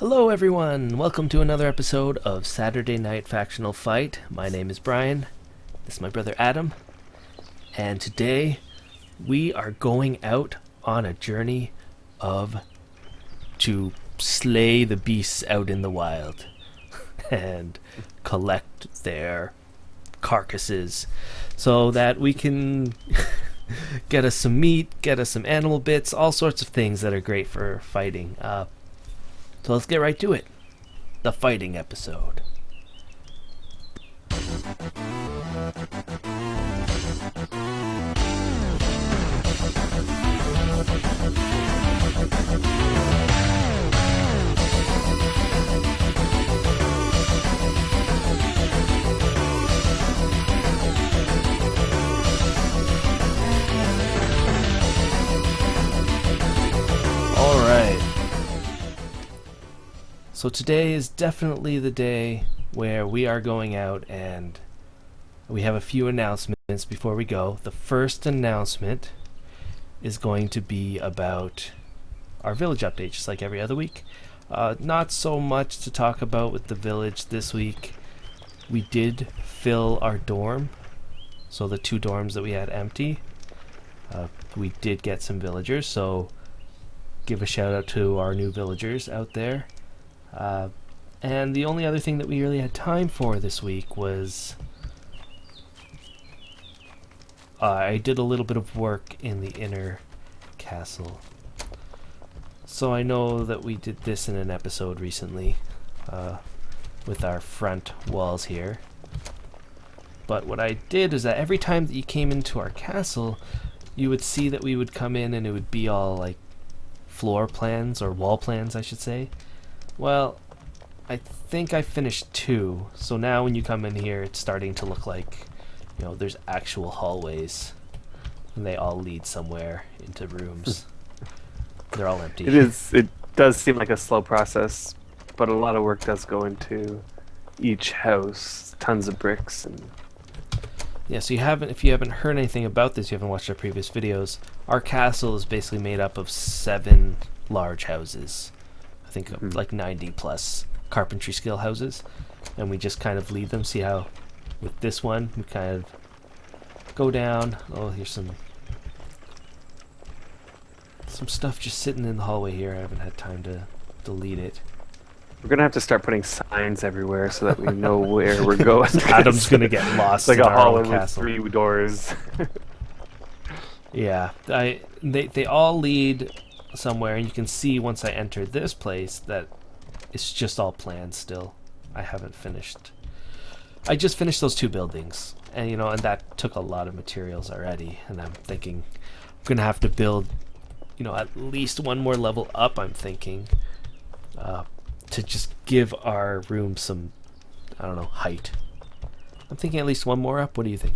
Hello everyone, welcome to another episode of Saturday Night Factional Fight. My name is Brian, this is my brother Adam, and today we are going out on a journey to slay the beasts out in the wild and collect their carcasses so that we can get us some meat, get us some animal bits, all sorts of things that are great for fighting. So let's get right to it. The fighting episode. So today is definitely the day where we are going out, and we have a few announcements before we go. The first announcement is going to be about our village update, just like every other week. Not so much to talk about with the village this week. We did fill our dorm, so the 2 dorms that we had empty. We did get some villagers, so give a shout out to our new villagers out there. And the only other thing that we really had time for this week was I did a little bit of work in the inner castle. So I know that we did this in an episode recently with our front walls here. But what I did is that every time that you came into our castle, you would see that we would come in and it would be all like floor plans, or wall plans I should say. Well, I think I finished 2, so now when you come in here, it's starting to look like, you know, there's actual hallways, and they all lead somewhere into rooms. They're all empty. It does seem like a slow process, but a lot of work does go into each house. Tons of bricks and... Yeah, so if you haven't heard anything about this, you haven't watched our previous videos, our castle is basically made up of 7 large houses. I think like 90 plus carpentry skill houses, and we just kind of lead them. See how with this one we kind of go down. Oh, here's some stuff just sitting in the hallway here. I haven't had time to delete it. We're gonna have to start putting signs everywhere so that we know where we're going. Adam's gonna get lost. It's like in a hall with castle. 3 doors. Yeah, they all lead somewhere, and you can see once I enter this place that it's just all planned still. I haven't finished. I just finished those 2 buildings, and and that took a lot of materials already, and I'm thinking I'm gonna have to build at least 1 more level up, I'm thinking, to just give our room some, I don't know, height. I'm thinking at least 1 more up. What do you think?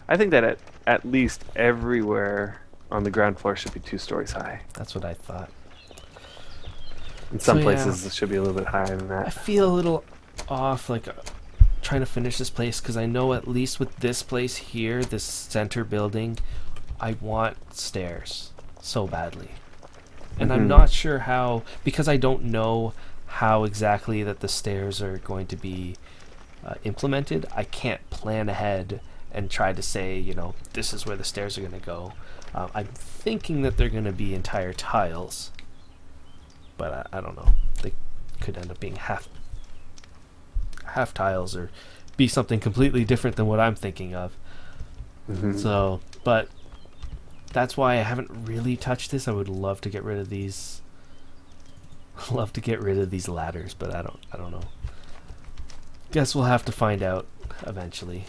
I think that at least everywhere on the ground floor should be 2 stories high. That's what I thought. In some places it should be a little bit higher than that. I feel a little off, like trying to finish this place, because I know at least with this place here, this center building, I want stairs so badly. And I'm not sure how, because I don't know how exactly that the stairs are going to be implemented. I can't plan ahead and try to say, this is where the stairs are going to go. I'm thinking that they're going to be entire tiles, but I don't know. They could end up being half tiles, or be something completely different than what I'm thinking of. So, but that's why I haven't really touched this. I would love to get rid of these. Love to get rid of these ladders, but I don't know. Guess we'll have to find out eventually.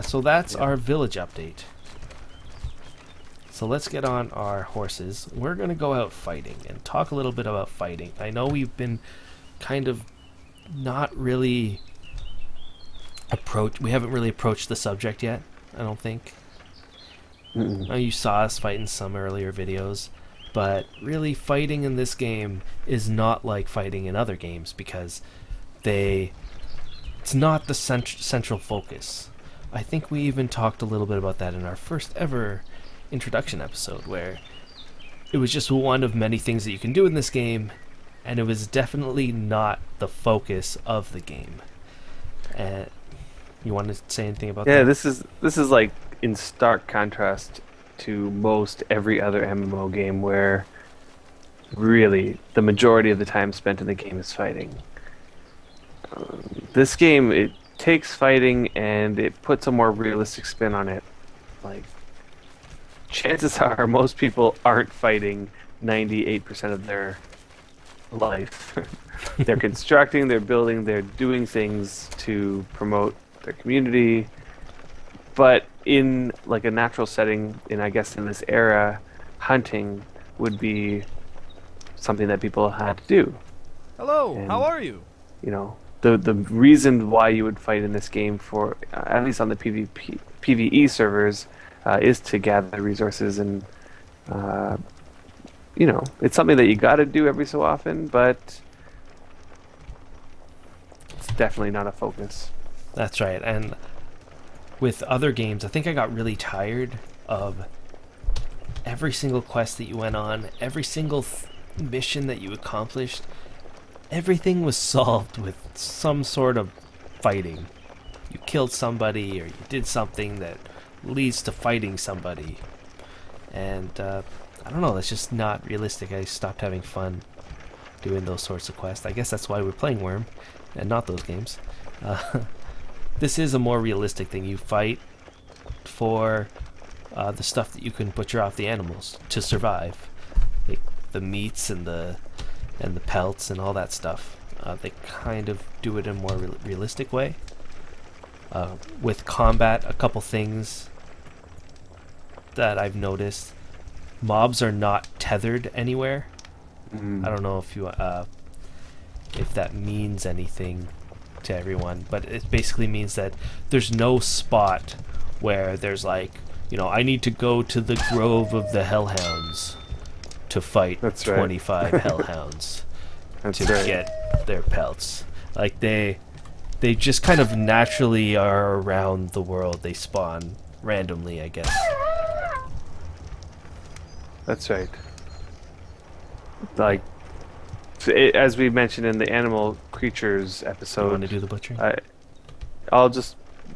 So that's our village update. So let's get on our horses. We're going to go out fighting and talk a little bit about fighting. I know we've been kind of not really we haven't really approached the subject yet, I don't think. Now, you saw us fight in some earlier videos, but really fighting in this game is not like fighting in other games, because it's not the central focus. I think we even talked a little bit about that in our first ever introduction episode, where it was just one of many things that you can do in this game, and it was definitely not the focus of the game. And you want to say anything about Yeah, that? this is like in stark contrast to most every other MMO game where really the majority of the time spent in the game is fighting. This game, it takes fighting and it puts a more realistic spin on it. Like, chances are most people aren't fighting 98% of their life. They're constructing, they're building, they're doing things to promote their community. But in like a natural setting, in I guess in this era, hunting would be something that people had to do. Hello, how And are you? you know, the reason why you would fight in this game for at least on the PvE servers is to gather resources and uh, it's something that you got to do every so often, but it's definitely not a focus. That's right. And with other games, I think I got really tired of every single quest that you went on, every single mission that you accomplished. Everything was solved with some sort of fighting. You killed somebody, or you did something that leads to fighting somebody. And I don't know, that's just not realistic. I stopped having fun doing those sorts of quests. I guess that's why we're playing Wurm, and not those games. This is a more realistic thing. You fight for the stuff that you can butcher off the animals to survive, like the meats and the pelts and all that stuff. They kind of do it in a more realistic way. With combat, a couple things that I've noticed: mobs are not tethered anywhere. I don't know if that means anything to everyone, but it basically means that there's no spot where there's like, I need to go to the Grove of the Hellhounds to fight That's right. 25 hellhounds That's to right. get their pelts. Like they just kind of naturally are around the world. They spawn randomly, I guess. That's right. Like, as we mentioned in the animal creatures You want episode, to do the butchering?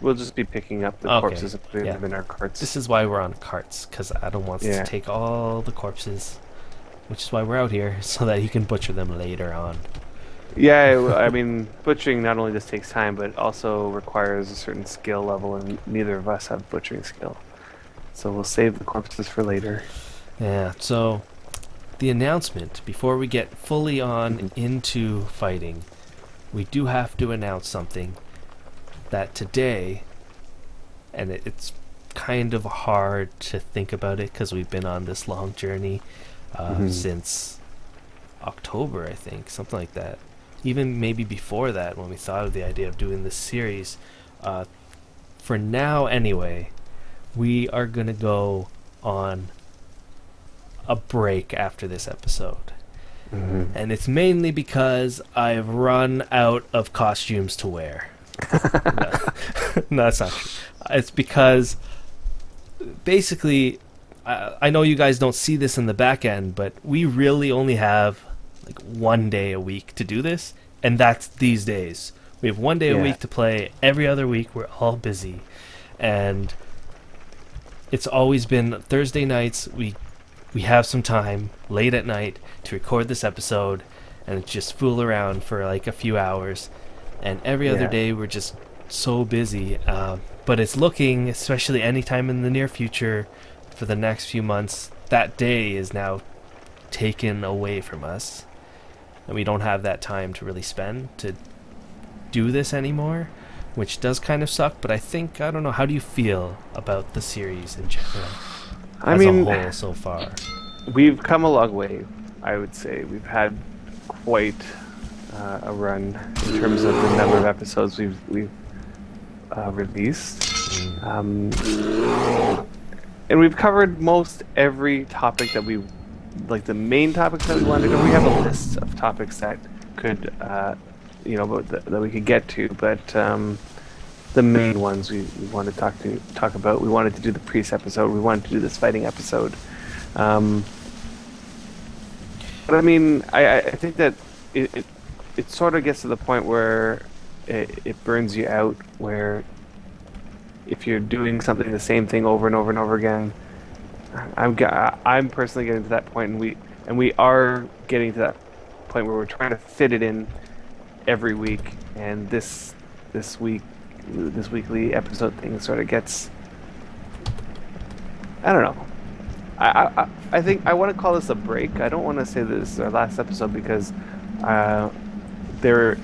we'll just be picking up the Okay, corpses and putting yeah. them in our carts. This is why we're on carts, because Adam wants Yeah. to take all the corpses, which is why we're out here, so that he can butcher them later on. Yeah, I mean, butchering not only just takes time, but also requires a certain skill level, and neither of us have butchering skill. So we'll save the corpses for later. Yeah, so the announcement, before we get fully on into fighting, we do have to announce something that today, and it's kind of hard to think about it because we've been on this long journey since October, I think, something like that. Even maybe before that, when we thought of the idea of doing this series. For now, anyway, we are going to go on a break after this episode. And it's mainly because I've run out of costumes to wear. No, that's not true. It's because basically, I know you guys don't see this in the back end, but we really only have like one day a week to do this, and that's these days. We have one day a week to play. Every other week we're all busy, and it's always been Thursday nights. We have some time late at night to record this episode and just fool around for like a few hours, and every other day we're just so busy. But it's looking, especially anytime in the near future, for the next few months, that day is now taken away from us, and we don't have that time to really spend to do this anymore, which does kind of suck. But I don't know, how do you feel about the series in general? I as mean, a whole so far? we've come a long way, I would say. We've had quite a run in terms of the number of episodes we've released. And we've covered most every topic that we, like the main topics that we wanted to cover. We have a list of topics that could, that we could get to, but the main ones we wanted to talk about. We wanted to do the priest episode. We wanted to do this fighting episode. But I mean, I think that it sort of gets to the point where it burns you out. Where if you're doing something the same thing over and over and over again, I'm personally getting to that point, and we are getting to that point where we're trying to fit it in every week, and this weekly episode thing sort of gets, I don't know. I think I want to call this a break. I don't want to say this is our last episode because there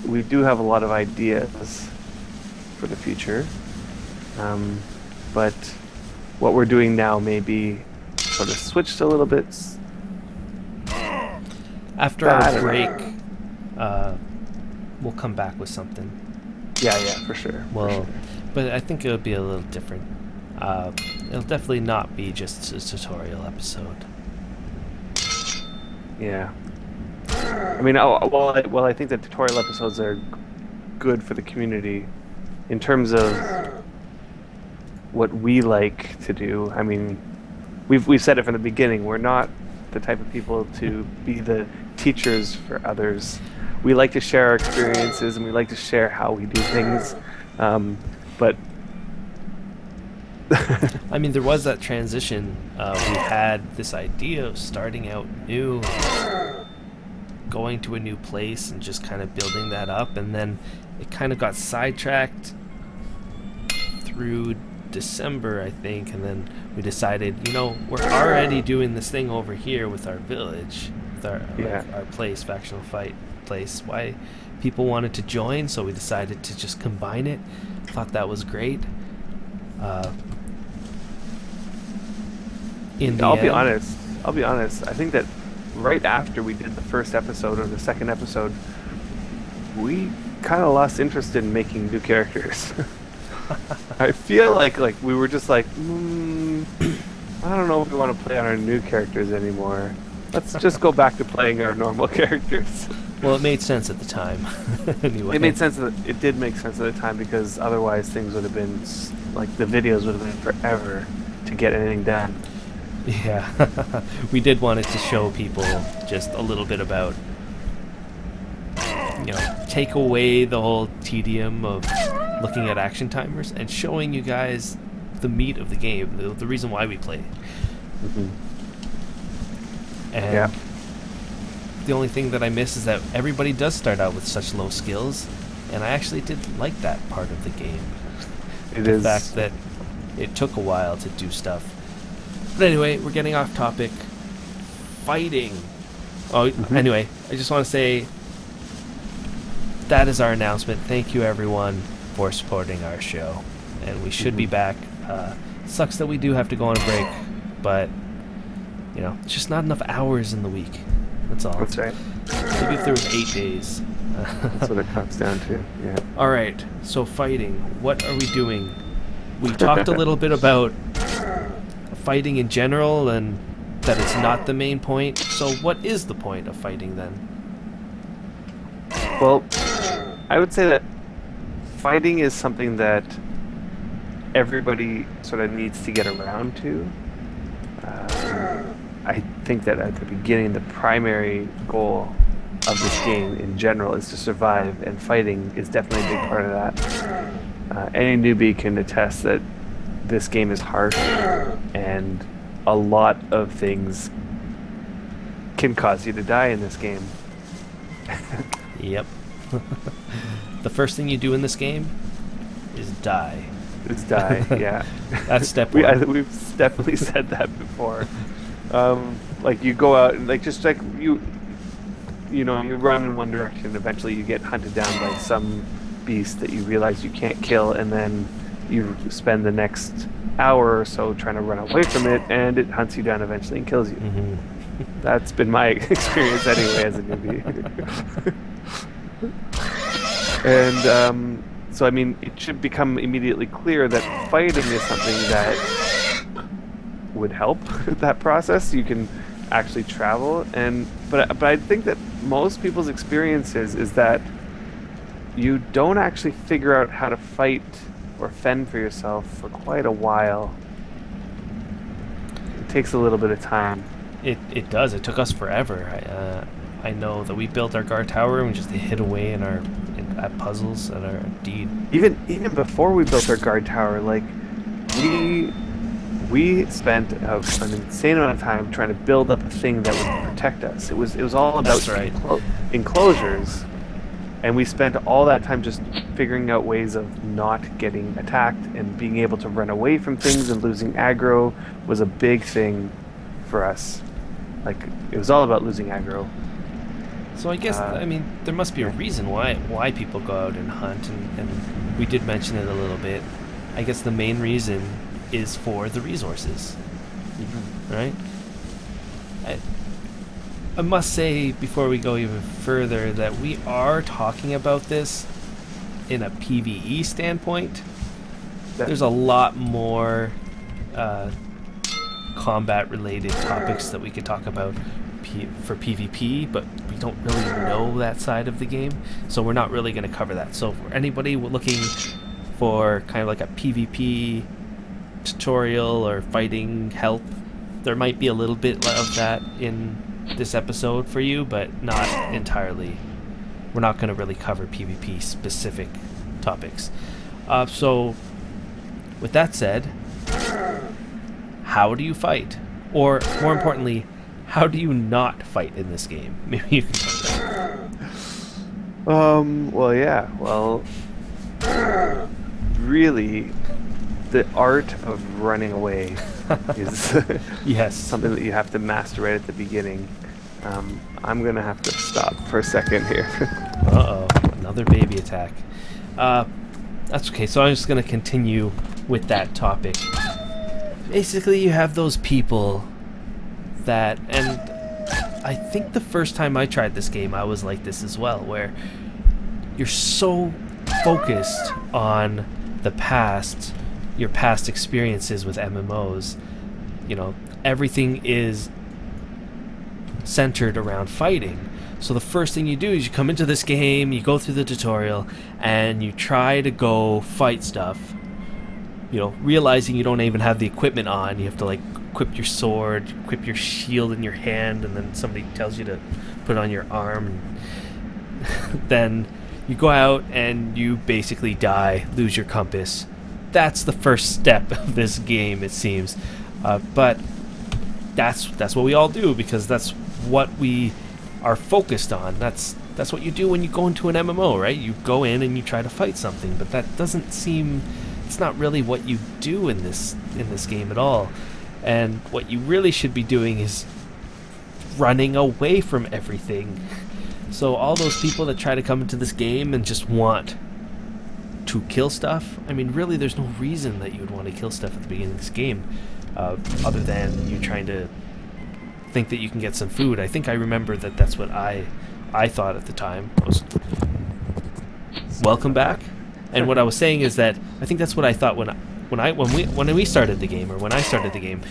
we do have a lot of ideas for the future, but what we're doing now may be sort of switched a little bit. After our break, we'll come back with something. Yeah, for sure. Well, but I think it'll be a little different. It'll definitely not be just a tutorial episode. Yeah. I mean, well, I think that tutorial episodes are good for the community in terms of what we like to do. I mean, we've said it from the beginning. We're not the type of people to be the teachers for others. We like to share our experiences and we like to share how we do things. But I mean, there was that transition. We had this idea of starting out new, going to a new place and just kind of building that up, and then it kind of got sidetracked through December, I think, and then we decided, we're already doing this thing over here with our village, with our place, factional fight place. Why people wanted to join, so we decided to just combine it. Thought that was great. I'll be honest. I think that right after we did the first episode or the second episode, we kind of lost interest in making new characters. I feel like we were just like, I don't know if we want to play on our new characters anymore. Let's just go back to playing our normal characters. Well, it made sense at the time. Anyway. It did make sense at the time, because otherwise things would have been like the videos would have been forever to get anything done. Yeah, we did want it to show people just a little bit about, take away the whole tedium of looking at action timers and showing you guys the meat of the game, the reason why we play. Mm-hmm. And the only thing that I miss is that everybody does start out with such low skills, and I actually did like that part of the game. The fact that it took a while to do stuff. But anyway, we're getting off topic. Fighting. Anyway, I just want to say that is our announcement. Thank you, everyone, for supporting our show. And we should be back. Sucks that we do have to go on a break, but, it's just not enough hours in the week. That's all. That's right. Maybe if there was 8 days. That's what it comes down to, yeah. All right, so fighting. What are we doing? We talked a little bit about fighting in general and that it's not the main point. So what is the point of fighting then? Well, I would say that fighting is something that everybody sort of needs to get around to. I think that at the beginning, the primary goal of this game in general is to survive, and fighting is definitely a big part of that. Any newbie can attest that this game is harsh, and a lot of things can cause you to die in this game. Yep. The first thing you do in this game is die. Is die, yeah. That's step one. We've definitely said that before. Like you go out and you run in one direction. Eventually, you get hunted down by some beast that you realize you can't kill, and then you spend the next hour or so trying to run away from it, and it hunts you down eventually and kills you. Mm-hmm. That's been my experience anyway as a newbie. And so, I mean, it should become immediately clear that fighting is something that would help that process. You can actually travel, but I think that most people's experiences is that you don't actually figure out how to fight or fend for yourself for quite a while. It takes a little bit of time. It does. It took us forever. I know that we built our guard tower and we just hid away at puzzles at our deed. Even before we built our guard tower, like we spent an insane amount of time trying to build up a thing that would protect us. It was all about That's right. enclosures, and we spent all that time just figuring out ways of not getting attacked and being able to run away from things, and losing aggro was a big thing for us. Like, it was all about losing aggro. So I guess, I mean, there must be a reason why people go out and hunt, and we did mention it a little bit. I guess the main reason is for the resources, right? I must say, before we go even further, that we are talking about this in a PvE standpoint. There's a lot more combat-related topics that we could talk about for PvP, but we don't really know that side of the game, so we're not really going to cover that. So for anybody looking for kind of like a PvP tutorial or fighting help, there might be a little bit of that in this episode for you, but not entirely. We're not going to really cover PvP specific topics. So with that said, how do you fight? Or more importantly, how do you not fight in this game? Maybe you can talk about Well, yeah. Well, really, the art of running away is yes. something that you have to master right at the beginning. I'm gonna have to stop for a second here. Uh-oh, another baby attack. That's okay, so I'm just gonna continue with that topic. Basically, you have those people that, and I think the first time I tried this game, I was like this as well, where you're so focused on the past, your past experiences with MMOs. You know, everything is centered around fighting. So the first thing you do is you come into this game, you go through the tutorial, and you try to go fight stuff. You know, realizing you don't even have the equipment on. You have to, like, equip your sword, equip your shield in your hand, and then somebody tells you to put it on your arm. And then you go out and you basically die, lose your compass. That's the first step of this game, it seems. But that's what we all do, because that's what we are focused on. That's what you do when you go into an MMO, right? You go in and you try to fight something, but that doesn't seem... It's not really what you do in this game at all. And what you really should be doing is running away from everything. So all those people that try to come into this game and just want to kill stuff, I mean, really, there's no reason that you would want to kill stuff at the beginning of this game, other than you trying to think that you can get some food. I think I remember that's what I thought at the time. Welcome back. And what I was saying is that I think that's what I thought when we started the game, or when I started the game,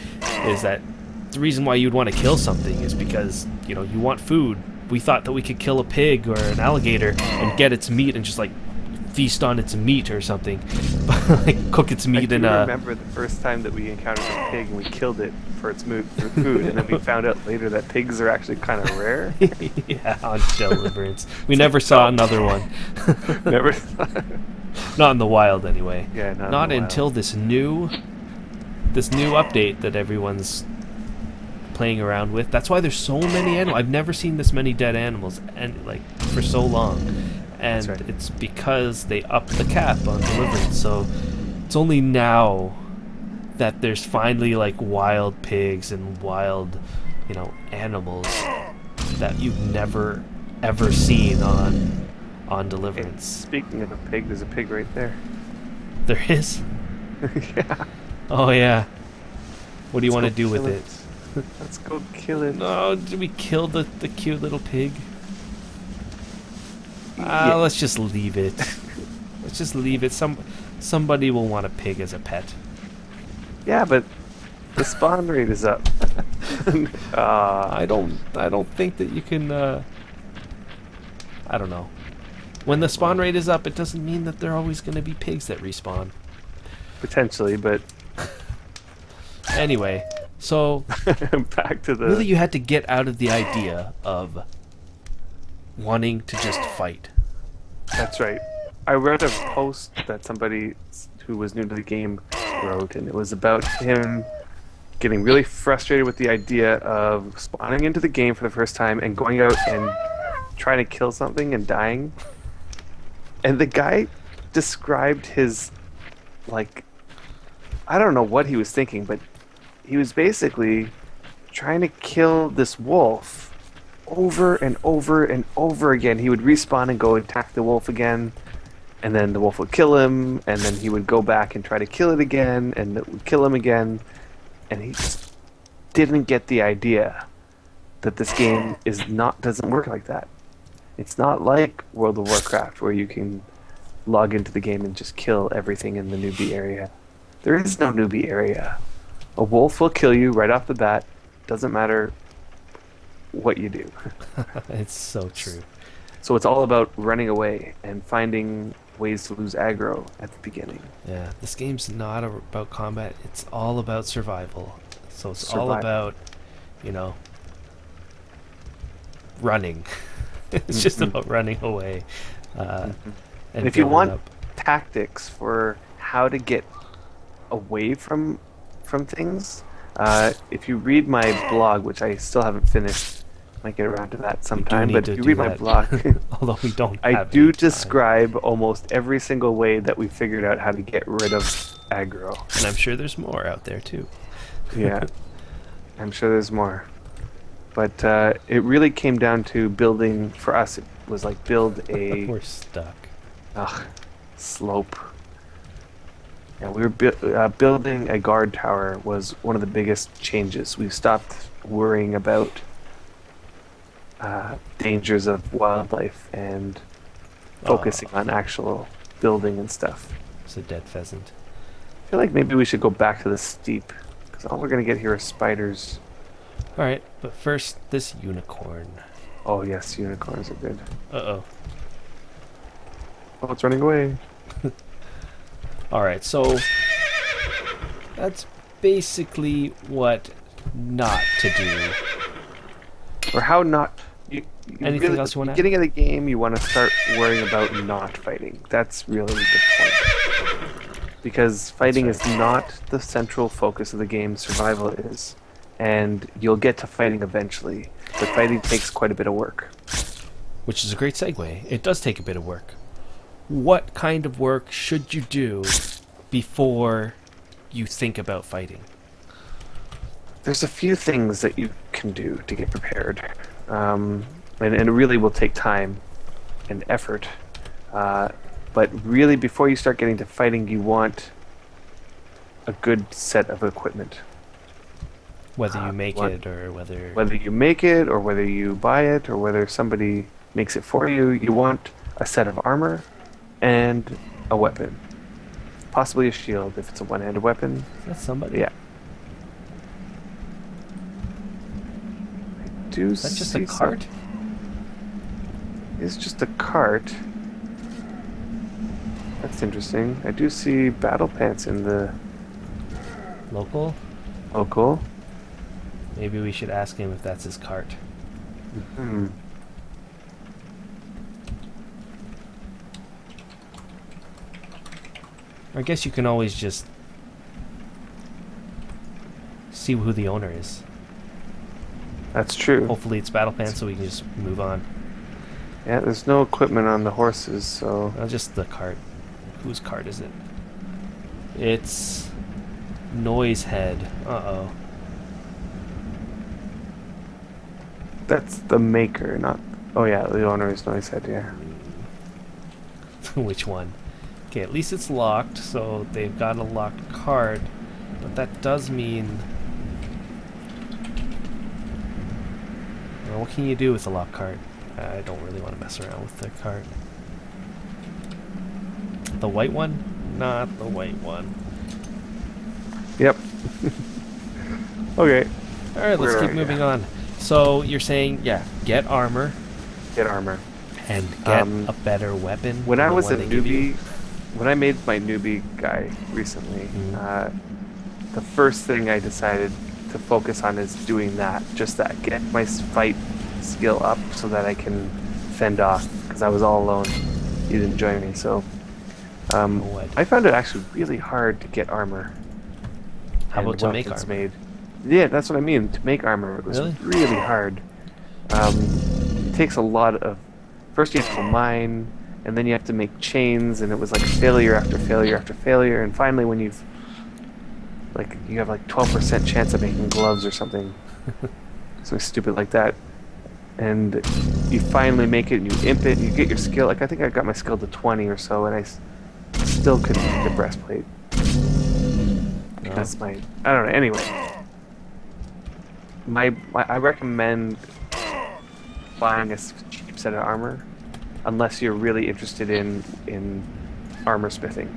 is that the reason why you'd want to kill something is because, you know, you want food. We thought that we could kill a pig or an alligator and get its meat and just, like, feast on its meat or something. Like, cook its meat in a... I remember the first time that we encountered a pig and we killed it for its food, and then we found out later that pigs are actually kind of rare. Yeah, on Deliverance. We never saw another one. Never. Not in the wild, anyway. Yeah, not until this new update that everyone's playing around with. That's why there's so many animals. I've never seen this many dead animals, and like for so long. And right. It's because they upped the cap on Deliverance. So it's only now that there's finally like wild pigs and wild, you know, animals that you've never ever seen on Deliverance. And speaking of a pig, there's a pig right there. There is? Yeah. Oh yeah. What do you want to do with it? Let's go kill it. No, did we kill the cute little pig? Yeah. Let's just leave it. Let's just leave it. Somebody will want a pig as a pet. Yeah, but the spawn rate is up. I don't think that you can. I don't know. When the spawn rate is up, it doesn't mean that there are always going to be pigs that respawn. Potentially, but anyway, so back to the... really you had to get out of the idea of wanting to just fight. That's right. I read a post that somebody who was new to the game wrote, and it was about him getting really frustrated with the idea of spawning into the game for the first time and going out and trying to kill something and dying. And the guy described his, like, I don't know what he was thinking, but he was basically trying to kill this wolf over and over and over again. He would respawn and go attack the wolf again, and then the wolf would kill him, and then he would go back and try to kill it again, and it would kill him again. And he just didn't get the idea that this game doesn't work like that. It's not like World of Warcraft where you can log into the game and just kill everything in the newbie area. There is no newbie area. A wolf will kill you right off the bat. Doesn't matter what you do. It's so true. So it's all about running away and finding ways to lose aggro at the beginning. Yeah, this game's not about combat. It's all about survival. So it's all Survival. about, running. It's just about running away. And if you building want up. tactics for how to get away from things, if you read my blog, which I still haven't finished, might get around to that sometime, need but to if you do read my that. blog, Although we don't I have do any time. describe almost every single way that we figured out how to get rid of aggro. And I'm sure there's more out there too. Yeah, I'm sure there's more. But it really came down to building, for us, it was like build a We're stuck. slope. Yeah, we were building a guard tower was one of the biggest changes. We stopped worrying about dangers of wildlife and focusing on actual building and stuff. It's a dead pheasant. I feel like maybe we should go back to the steep, because all we're going to get here are spiders. Alright, but first, this unicorn. Oh yes, unicorns are good. Uh-oh. Oh, it's running away. Alright, so that's basically what not to do. Or how not... You Anything really, else you want to add? beginning of the game, you want to start worrying about not fighting. That's really the point. Because fighting That's is not the central focus of the game. Survival is. And you'll get to fighting eventually. But fighting takes quite a bit of work. Which is a great segue. It does take a bit of work. What kind of work should you do before you think about fighting? There's a few things that you can do to get prepared. And it really will take time and effort. But really, before you start getting to fighting, you want a good set of equipment. Whether you make it or whether... Whether you make it, or whether you buy it, or whether somebody makes it for you, you want a set of armor and a weapon. Possibly a shield if it's a one-handed weapon. That's somebody. Yeah. Is that just a cart? It's just a cart. That's interesting. I do see battle pants in the Local? local. Maybe we should ask him if that's his cart. Hmm. I guess you can always just see who the owner is. That's true. Hopefully it's Battle Pants so we can just move on. Yeah, there's no equipment on the horses, so... Just the cart. Whose cart is it? It's... Noise Head. Uh-oh. That's the maker, not... Oh yeah, the owner is Noisehead, yeah. Which one? Okay, at least it's locked, so they've got a locked cart. But that does mean... Well, what can you do with a locked cart? I don't really want to mess around with the cart. The white one? Not the white one. Yep. Okay. Alright, let's keep moving on. So, you're saying, yeah, get armor Get armor. and get a better weapon. When than I the was one a they give you. newbie, when I made my newbie guy recently, the first thing I decided to focus on is doing that. Just that. Get my fight skill up so that I can fend off because I was all alone. You didn't join me, so What? I found it actually really hard to get armor. How and about to make weapons armor? made. Yeah, that's what I mean. To make armor, it was Really? really hard. It takes a lot of. First, you have to mine, and then you have to make chains, and it was like failure after failure after failure, and finally, when you have like 12% chance of making gloves or something, something stupid like that, and you finally make it, and you imp it, and you get your skill. Like I think I got my skill to 20 or so, and I still couldn't make a breastplate. No. That's I don't know. Anyway, I recommend buying a cheap set of armor, unless you're really interested in armor smithing.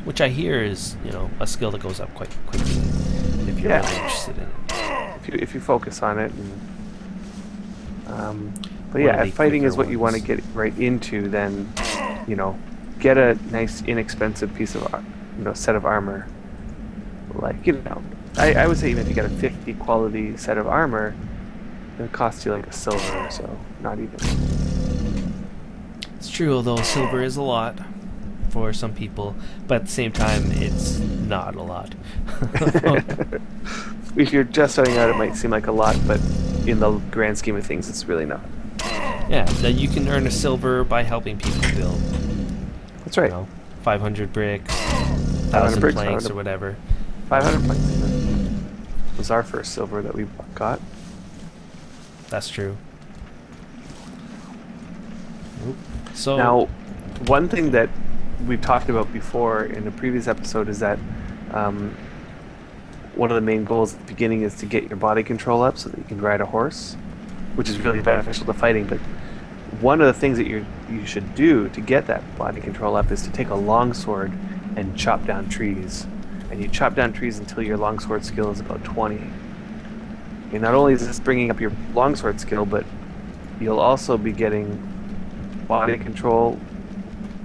Which I hear is, a skill that goes up quite quickly if you're really interested in it. If you focus on it. But One yeah, of the if fighting is quicker what you want to ones. get right into, then get a nice inexpensive piece of set of armor. Like I would say even if you get a 50 quality set of armor, it costs you like a silver or so, not even. It's true, although silver is a lot for some people, but at the same time, it's not a lot. If you're just starting out, it might seem like a lot, but in the grand scheme of things, it's really not. Yeah, that you can earn a silver by helping people build. That's right. 500 bricks, 500 1,000 bricks, planks, 500 or whatever. 500 planks was our first silver that we got. That's true. Oop. So Now, one thing that we've talked about before in a previous episode is that one of the main goals at the beginning is to get your body control up so that you can ride a horse, which is really beneficial to fighting. But one of the things that you should do to get that body control up is to take a longsword and chop down trees. And you chop down trees until your longsword skill is about 20. And not only is this bringing up your longsword skill, but you'll also be getting body control.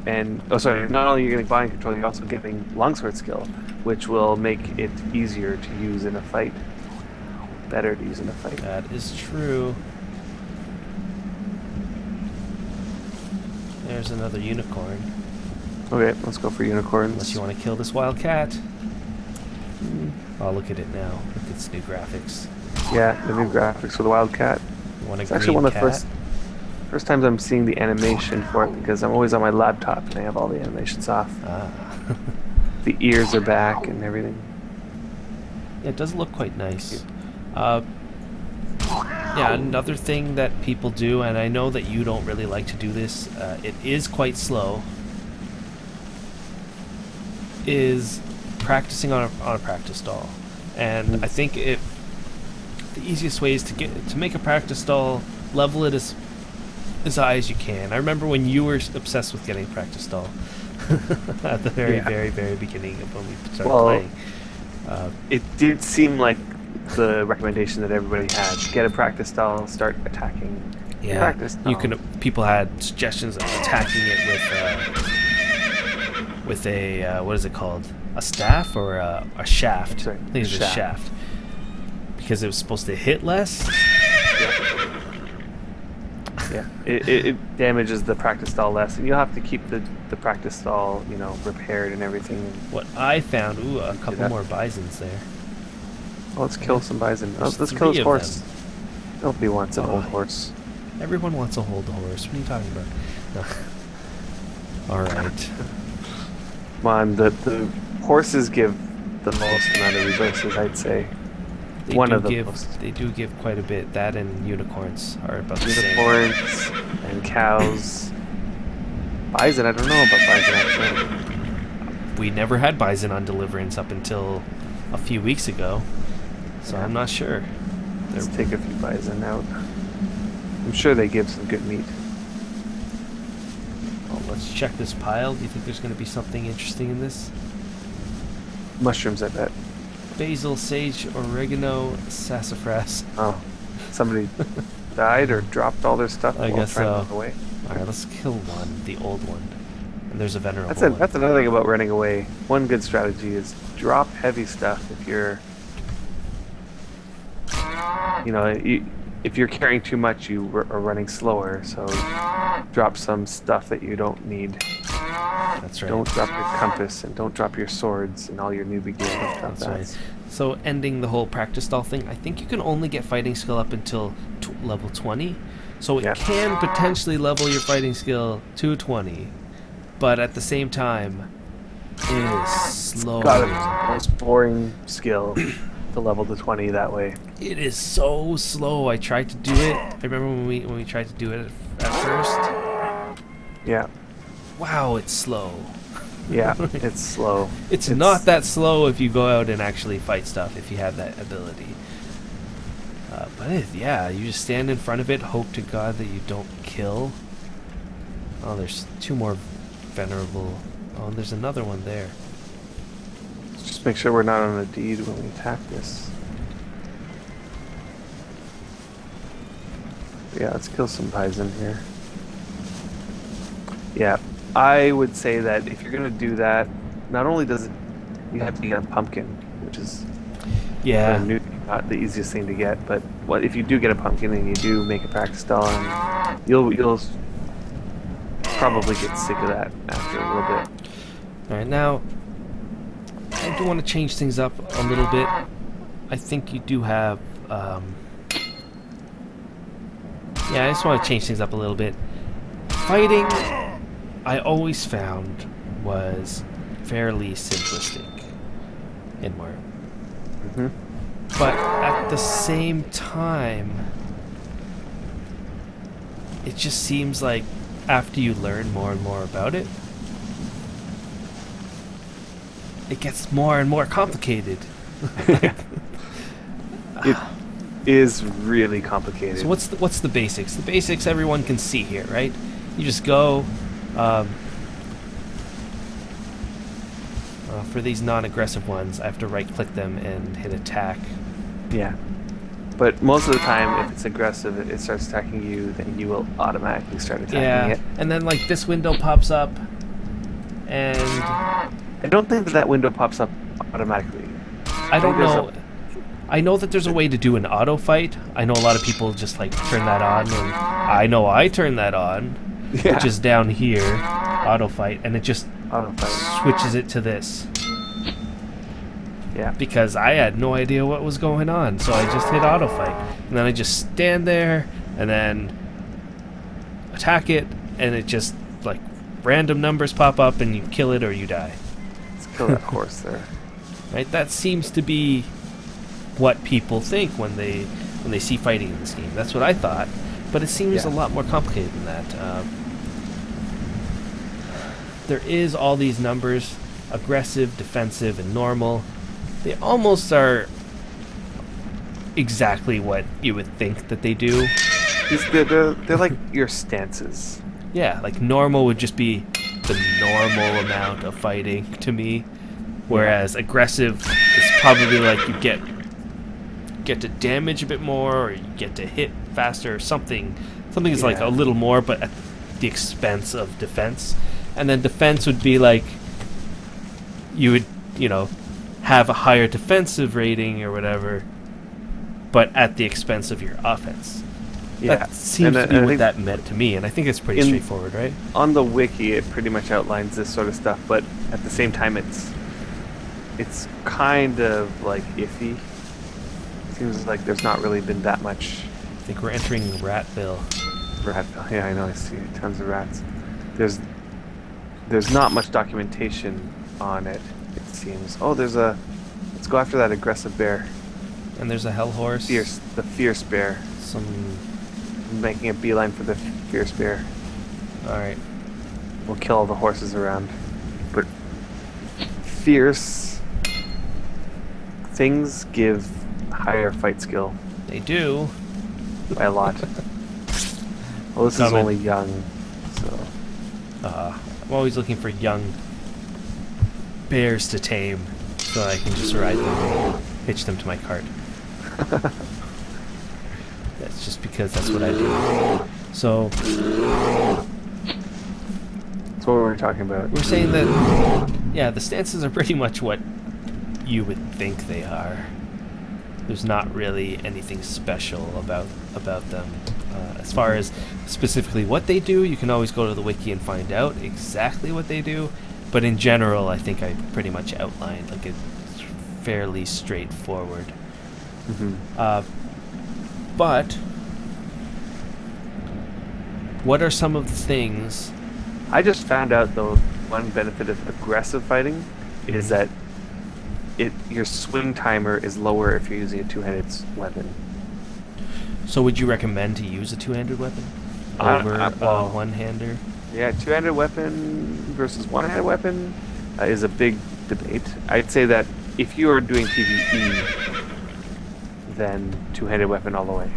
And not only are you getting body control, you're also getting longsword skill, which will make it easier to use in a fight. Better to use in a fight. that is true. There's another unicorn. Okay, let's go for unicorns. Unless you want to kill this wild cat. Oh, look at it now. Look at its new graphics. Yeah, the new graphics for the wildcat. You want a It's actually green one of the cat? first times I'm seeing the animation for it because I'm always on my laptop and I have all the animations off. Ah. The ears are back and everything. Yeah, it does look quite nice. Yeah, another thing that people do, and I know that you don't really like to do this, it is quite slow, is practicing on a practice stall. And I think the easiest way is to make a practice stall, level it as high as you can. I remember when you were obsessed with getting a practice stall at the very, very, very beginning of when we started playing. It did seem like the recommendation that everybody had: get a practice stall, start attacking. Yeah, Practice you stall. can. People had suggestions of attacking it with a what is it called? A staff or a shaft? That's right, I think it's a shaft because it was supposed to hit less. Yeah, it damages the practice stall less, and you'll have to keep the practice stall, repaired and everything. What I found, a couple that. more bisons there. Oh, let's kill some bison. There's Let's kill 3 his of horse. them. Nobody wants an Oh. old horse. Everyone wants to hold the horse. What are you talking about? No. All right. Come on, the horses give the most amount of resources, I'd say. They One do of the give. most. They do give quite a bit. That and unicorns are about the same. Unicorns and cows. Bison, I don't know about bison actually. We never had bison on Deliverance up until a few weeks ago, so Yeah. I'm not sure. Let's take a few bison out. I'm sure they give some good meat. Well, let's check this pile. Do you think there's going to be something interesting in this? Mushrooms, I bet. Basil, sage, oregano, sassafras. Oh, somebody died or dropped all their stuff I while guess trying to so. run away. All right, let's kill one, the old one. And there's a venerable one. That's another thing about running away. One good strategy is drop heavy stuff if you're, if you're carrying too much, you are running slower. So drop some stuff that you don't need. That's right. Don't drop your compass and don't drop your swords and all your newbie gear. Don't drop That's that. right. So ending the whole practice stall thing, I think you can only get fighting skill up until level 20. So it Yeah. can potentially level your fighting skill to 20, but at the same time, it is slow. Got it. The most boring skill to level to 20 that way. It is so slow. I tried to do it. I remember when we tried to do it at first. Yeah. Wow, it's slow. Yeah, it's slow. It's not that slow if you go out and actually fight stuff, if you have that ability. Yeah, you just stand in front of it, hope to God that you don't kill. Oh, there's 2 more venerable. Oh, and there's another one there. Just make sure we're not on a deed when we attack this. Yeah, let's kill some bison here. Yeah, I would say that if you're gonna do that, not only does it, you have to get a pumpkin, which is not the easiest thing to get, but if you do get a pumpkin and you do make a practice doll, and you'll probably get sick of that after a little bit. All right, now I do want to change things up a little bit. I think you do have. Yeah, I just want to change things up a little bit. Fighting, I always found, was fairly simplistic in Wurm. Mm-hmm. But at the same time, it just seems like after you learn more and more about it, it gets more and more complicated. It is really complicated. So what's the basics? The basics everyone can see here, right? You just go. For these non-aggressive ones, I have to right-click them and hit attack. Yeah. But most of the time, if it's aggressive, it starts attacking you, then you will automatically start attacking it. And then like this window pops up, and I don't think that window pops up automatically. I don't know. I know that there's a way to do an auto fight. I know a lot of people just like turn that on, and I know I turn that on, which is down here, auto fight, and it just switches it to this. Yeah. Because I had no idea what was going on, so I just hit auto fight, and then I just stand there and then attack it, and it just like random numbers pop up, and you kill it or you die. Let's kill that horse there. Right? That seems to be what people think when they see fighting in this game. That's what I thought, but it seems a lot more complicated than that. There is all these numbers: aggressive, defensive, and normal. They almost are exactly what you would think that they do. They're like your stances. Yeah, like normal would just be the normal amount of fighting to me, whereas aggressive is probably like you get to damage a bit more, or you get to hit faster, or something. Something is like a little more, but at the expense of defense. And then defense would be like you would, have a higher defensive rating or whatever, but at the expense of your offense. Yeah. That seems to be what that meant to me, and I think it's pretty straightforward, right? On the wiki, it pretty much outlines this sort of stuff, but at the same time, it's kind of like iffy. Seems like there's not really been that much. I think we're entering Ratville. Ratville, yeah, I know. I see tons of rats. There's not much documentation on it. It seems. Oh, let's go after that aggressive bear. And there's a hell horse. The fierce bear. I'm making a beeline for the fierce bear. All right. We'll kill all the horses around. But fierce things give higher fight skill. They do. By a lot. Well, this is only young, so. I'm always looking for young bears to tame, so I can just ride them and hitch them to my cart. That's just because that's what I do. So that's what we were talking about. We're saying that, the stances are pretty much what you would think they are. there's not really anything special about them. As far as specifically what they do, you can always go to the wiki and find out exactly what they do. But in general, I think I pretty much outlined, like, it's fairly straightforward. But what are some of the things? I just found out, though, one benefit of aggressive fighting is that your swing timer is lower if you're using a two-handed weapon. So would you recommend to use a two-handed weapon over a one-hander? Yeah, two-handed weapon versus one-handed weapon is a big debate. I'd say that if you are doing PvE, then two-handed weapon all the way.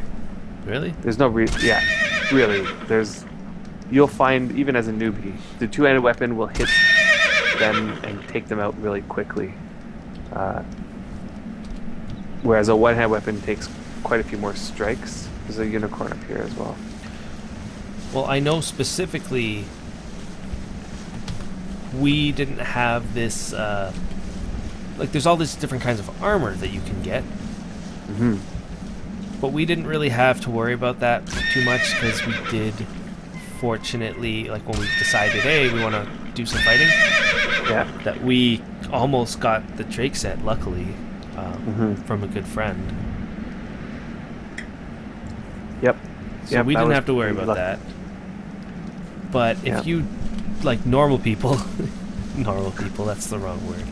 Really? There's no yeah, really. You'll find, even as a newbie, the two-handed weapon will hit them and take them out really quickly. Whereas a one-handed weapon takes quite a few more strikes. There's a unicorn up here as well. Well, I know specifically we didn't have this, like, there's all these different kinds of armor that you can get. But we didn't really have to worry about that too much because we did, fortunately, like, when we decided, hey, we want to do some fighting, that we almost got the Drake set, luckily, from a good friend. So we didn't have to worry about that. But if you, like, normal people, that's the wrong word.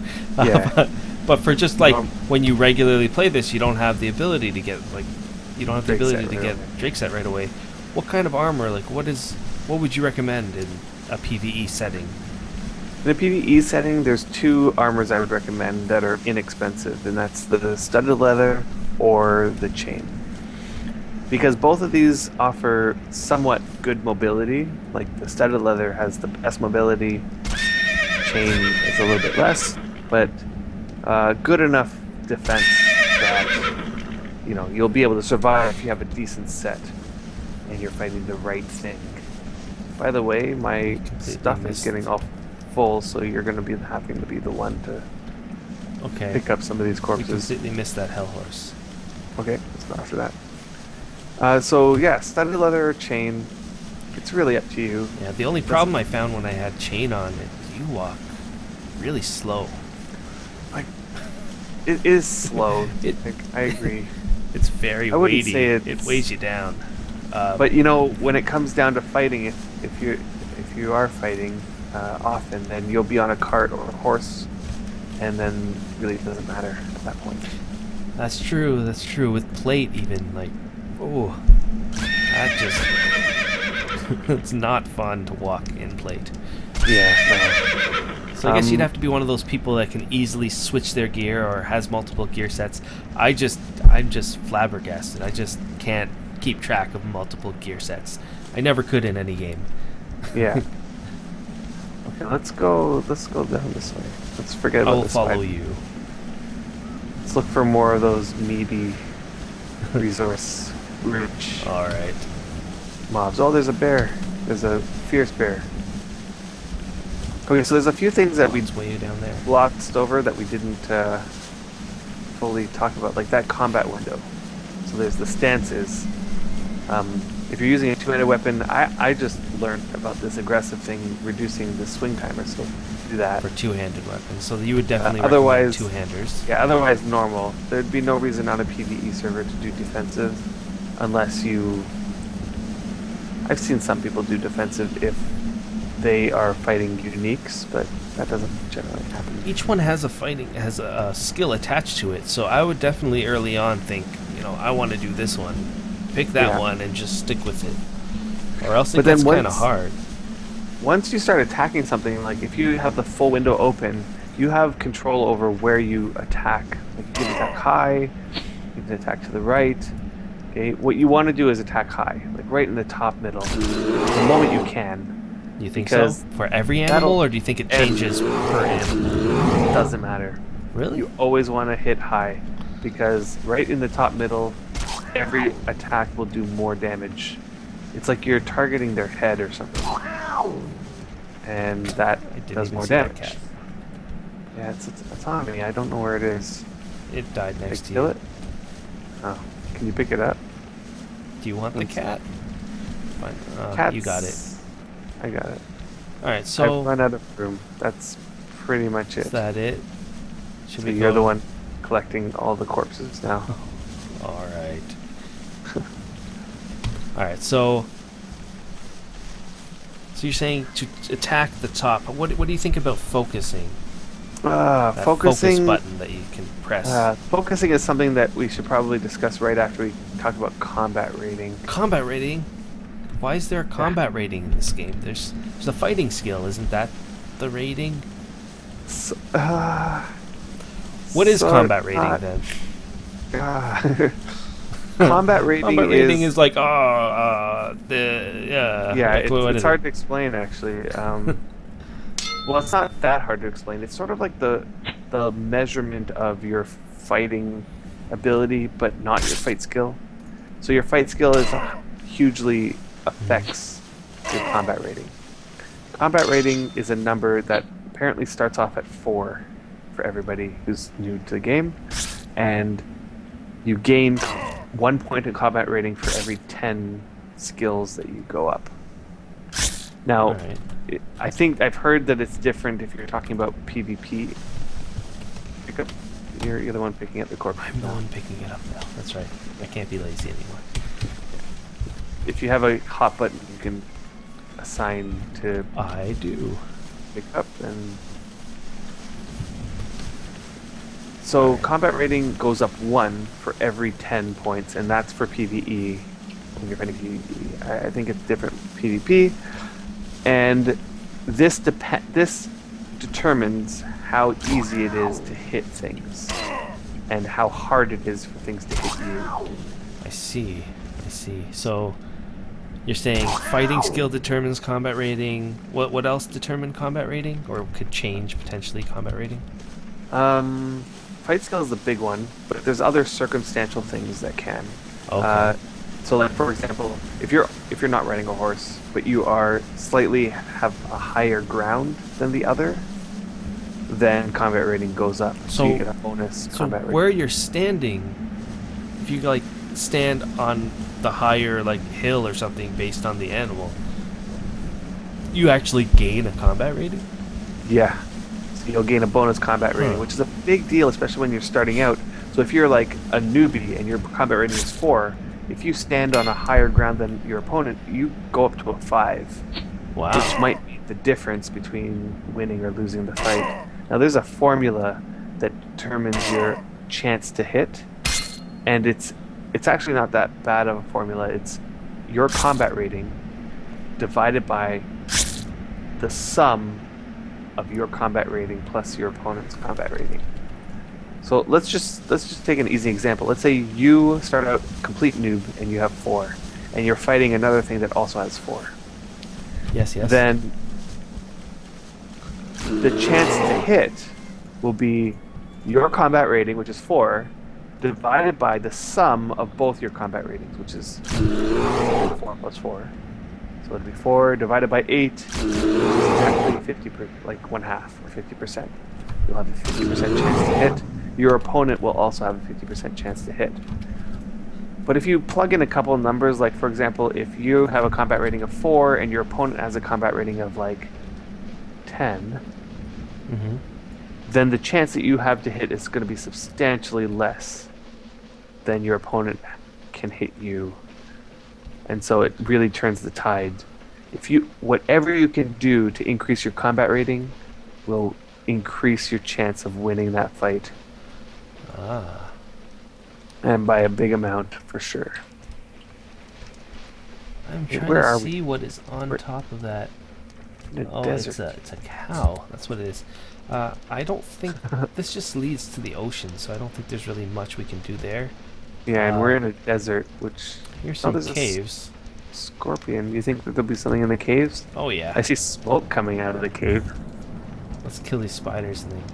But for just, like, when you regularly play this, you don't have the ability to get, like, you don't have the ability to get Drake set right away. What kind of armor, like, what would you recommend in a PvE setting? In a PvE setting, there's two armors I would recommend that are inexpensive, and that's the studded leather or the chain. Because both of these offer somewhat good mobility. Like, the studded leather has the best mobility, chain is a little bit less, but good enough defense that, you know, you'll be able to survive if you have a decent set and you're fighting the right thing. By the way, my stuff is getting all full, so you're going to be having to be the one to pick up some of these corpses. We completely missed that hell horse. Okay, let's go after that. So yeah, studded leather or chain, it's really up to you. Yeah, the only problem I found when I had chain on it, you walk really slow. Like, it is slow. I agree. It's very I wouldn't weighty. say It weighs you down. But you know, when it comes down to fighting, if you are fighting often, then you'll be on a cart or a horse, and then really it doesn't matter at that point. That's true. That's true. With plate, even, like, oh, that just it's not fun to walk in plate. Yeah. No. So I guess you'd have to be one of those people that can easily switch their gear or has multiple gear sets. I'm just flabbergasted. I just can't keep track of multiple gear sets. I never could in any game. Yeah. Okay, let's go down this way. Let's forget about this. I will follow you. Let's look for more of those meaty, resource-rich Alright. mobs. Oh, there's a bear. There's a fierce bear. Okay, so there's a few things that we way down there glossed over that we didn't fully talk about, like that combat window. So there's the stances. If you're using a two-handed weapon, I just learned about this aggressive thing, reducing the swing timer, so do that. for two-handed weapons. So you would definitely otherwise, recommend two-handers. Yeah, otherwise normal. There'd be no reason on a PvE server to do defensive, unless you... I've seen some people do defensive if they are fighting uniques, but that doesn't generally happen. Each one has a skill attached to it, so I would definitely early on think, you know, I want to do this one. Pick that one and just stick with it. Or else it gets kind of hard. Once you start attacking something, like if you have the full window open, you have control over where you attack. Like you can attack high, you can attack to the right. Okay, what you want to do is attack high, like right in the top middle, the moment you can. You think so? For every animal, or do you think it changes per animal? It doesn't matter. Really? You always want to hit high, because right in the top middle, every attack will do more damage. It's like you're targeting their head or something. And that does more damage. Yeah, it's on me. I don't know where it is. It died next to kill you. it? Oh, can you pick it up? Do you want the Let's- cat? Fine. Cats. You got it. I got it. All right. I've So run out of room. That's pretty much it. is that it? Should So we you're go? the one collecting all the corpses now. All right. All right. So you're saying to attack the top. What do you think about focusing? That Focusing. focus button that you can press. Focusing is something that we should probably discuss right after we talk about combat rating. Combat rating. Why is there a combat rating in this game? There's a fighting skill, isn't that the rating? So, What is so, combat rating then? Combat rating Combat rating is is like yeah. Like, what It's is hard it? to explain actually. Well, it's not that hard to explain. It's sort of like the measurement of your fighting ability, but not your fight skill. So your fight skill is hugely affects your combat rating. Combat rating is a number that apparently starts off at 4 for everybody who's new to the game, and you gain 1 point in combat rating for every 10 skills that you go up. Now, Alright. I think I've heard that it's different if you're talking about PvP. Pick up. You're the one picking up the corpse. I'm the one picking it up now. That's right. I can't be lazy anymore. If you have a hot button, you can assign to I do. pick up and. So combat rating goes up 1 for every 10 points, and that's for PvE. When you're fighting PvE, I think it's different PvP, and this determines how easy it is to hit things, and how hard it is for things to hit you. I see. So you're saying fighting skill determines combat rating. What else determine combat rating, or could change potentially combat rating? Fight skill is the big one, but there's other circumstantial things that can. Okay. So, like for example, if you're not riding a horse, but you are slightly have a higher ground than the other, then combat rating goes up. So you get a bonus combat rating. Where you're standing, if you like stand on the higher like hill or something based on the animal, you actually gain a combat rating. Yeah. So you'll gain a bonus combat rating, which is a big deal, especially when you're starting out. So if you're like a newbie and your combat rating is 4, if you stand on a higher ground than your opponent, you go up to a 5. Wow. Which might be the difference between winning or losing the fight. Now there's a formula that determines your chance to hit, and it's actually not that bad of a formula. It's your combat rating divided by the sum of your combat rating plus your opponent's combat rating. So let's just take an easy example. Let's say you start out complete noob and you have 4, and you're fighting another thing that also has 4. Yes. Then the chance to hit will be your combat rating, which is 4, divided by the sum of both your combat ratings, which is 4 plus 4. So it'd be 4 divided by 8, which is exactly 50%, like 1/2 or 50%. You'll have a 50% chance to hit. Your opponent will also have a 50% chance to hit. But if you plug in a couple of numbers, like for example, if you have a combat rating of 4 and your opponent has a combat rating of like 10, then the chance that you have to hit is going to be substantially less than your opponent can hit you. And so it really turns the tide. Whatever you can do to increase your combat rating will increase your chance of winning that fight. And by a big amount, for sure. I'm trying Where to are see what is on top of that. In a Oh, desert. it's a cow. That's what it is. I don't think this just leads to the ocean, so I don't think there's really much we can do there. Yeah, and we're in a desert, which... Here's some there's a caves. Scorpion. You think that there'll be something in the caves? Oh yeah. I see smoke coming out of the cave. Let's kill these spiders and then